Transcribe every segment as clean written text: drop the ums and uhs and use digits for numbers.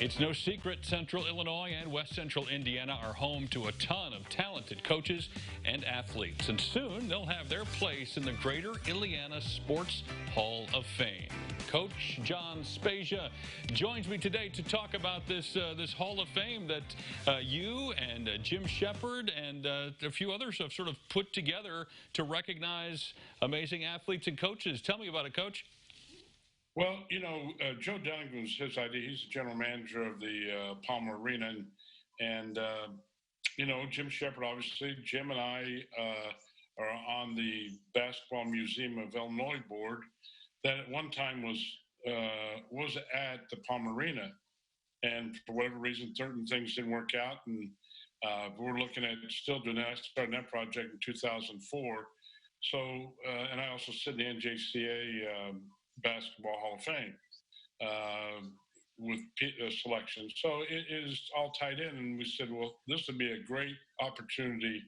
It's no secret Central Illinois and West Central Indiana are home to a ton of talented coaches and athletes, and soon they'll have their place in the Greater Illiana Sports Hall of Fame. Coach John Spezia joins me today to talk about this Hall of Fame that you and Jim Shepard and a few others have sort of put together to recognize amazing athletes and coaches. Tell me about it, Coach. Well, Joe Dunning was his idea. He's the general manager of the Palmer Arena, and Jim Shepard, obviously. Jim and I are on the Basketball Museum of Illinois board that at one time was at the Palmer Arena, and for whatever reason, certain things didn't work out, and we're looking at still doing that. I started that project in 2004. So, and I also sit in the NJCA Basketball Hall of Fame with selection. So it is all tied in, and we said, well, this would be a great opportunity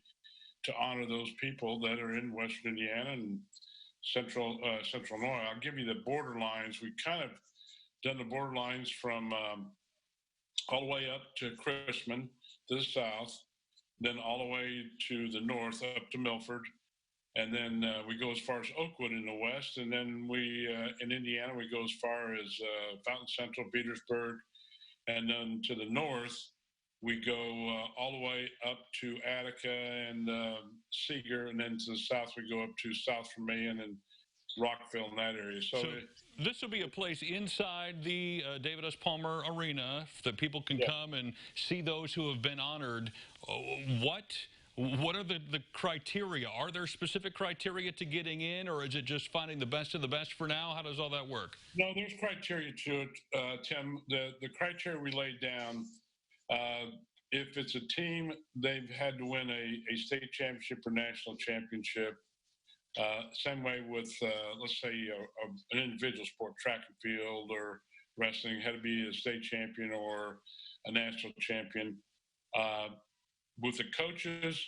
to honor those people that are in Western Indiana and Central Illinois. I'll give you the borderlines. We kind of done the borderlines from all the way up to Chrisman to the south, then all the way to the north up to Milford. And then we go as far as Oakwood in the west, and then we in Indiana we go as far as Fountain Central, Petersburg, and then to the north we go all the way up to Attica and Seeger, and then to the south we go up to South Vermillion and Rockville in that area. So this will be a place inside the David S. Palmer Arena that people can come and see those who have been honored. What are the criteria? Are there specific criteria to getting in, or is it just finding the best of the best for now? How does all that work? No, there's criteria to it, Tim. The criteria we laid down, if it's a team, they've had to win a state championship or national championship. Same way with, let's say, an individual sport, track and field or wrestling, had to be a state champion or a national champion. With the coaches,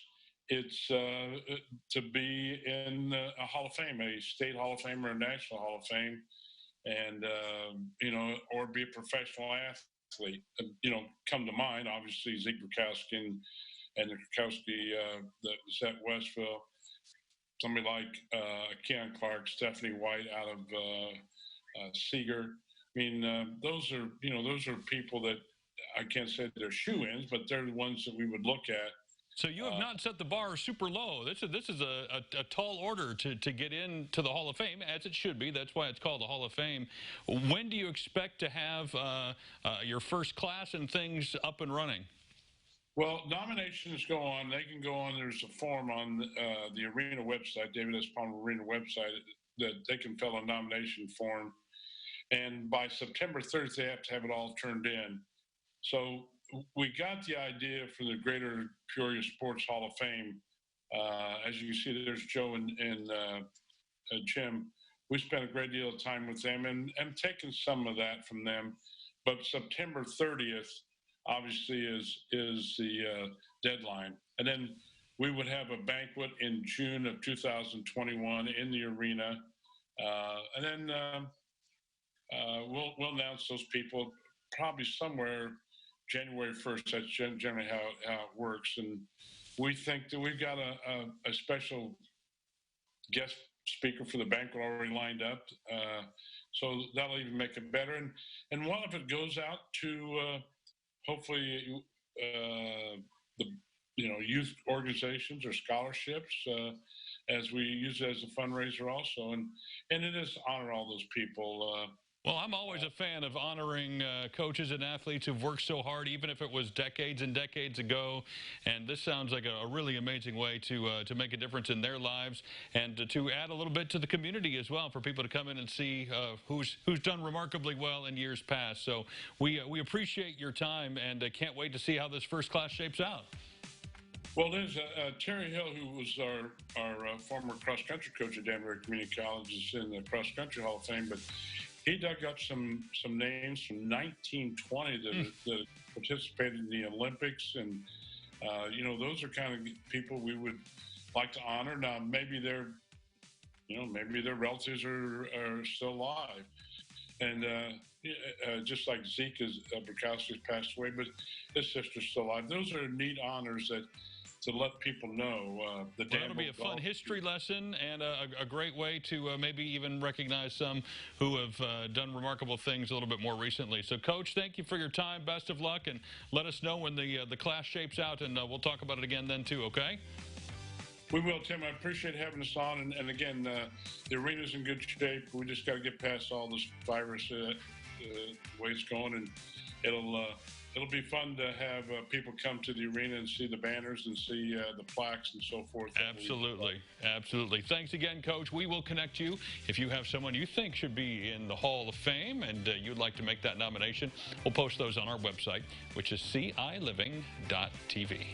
it's to be in a Hall of Fame, a state Hall of Fame or a national Hall of Fame, and or be a professional athlete. Come to mind, obviously Zeke Rakowski and the Rakowski that was at Westville. Somebody like Keon Clark, Stephanie White out of Seeger. I mean, those are people that I can't say they're shoe-ins, but they're the ones that we would look at. So you have not set the bar super low. This is a tall order to get into the Hall of Fame, as it should be. That's why it's called the Hall of Fame. When do you expect to have your first class and things up and running? Well, nominations go on. They can go on. There's a form on the Arena website, David S. Palmer Arena website, that they can fill a nomination form. And by September 30th, they have to have it all turned in. So we got the idea for the Greater Peoria Sports Hall of Fame. As you can see, there's Joe and Jim. We spent a great deal of time with them and taken some of that from them. But September 30th, obviously, is the deadline. And then we would have a banquet in June of 2021 in the arena. And then we'll announce those people probably somewhere January 1st. That's generally how it works. And we think that we've got a special guest speaker for the banquet already lined up. So that'll even make it better. And one of it goes out to hopefully the youth organizations or scholarships as we use it as a fundraiser also. And it is to honor all those people. Well, I'm always a fan of honoring coaches and athletes who've worked so hard, even if it was decades and decades ago. And this sounds like a really amazing way to make a difference in their lives and to add a little bit to the community as well, for people to come in and see who's done remarkably well in years past. So we appreciate your time and can't wait to see how this first class shapes out. Well, there's Terry Hill, who was our former cross-country coach at Danbury Community College, is in the cross-country Hall of Fame, but he dug up some names from 1920 that participated in the Olympics, and those are kind of people we would like to honor. Now, maybe their relatives are still alive, And just like Zeke Brokowski has passed away, but his sister's still alive. Those are neat honors that to let people know. That'll be a fun history lesson and a great way to maybe even recognize some who have done remarkable things a little bit more recently. So, Coach, thank you for your time. Best of luck, and let us know when the class shapes out, and we'll talk about it again then too. Okay? We will, Tim. I appreciate having us on. And again, the arena's in good shape. We just got to get past all this virus the way it's going, and it'll be fun to have people come to the arena and see the banners and see the plaques and so forth. Absolutely. Absolutely. Thanks again, Coach. We will connect you if you have someone you think should be in the Hall of Fame and you'd like to make that nomination. We'll post those on our website, which is CILiving.tv.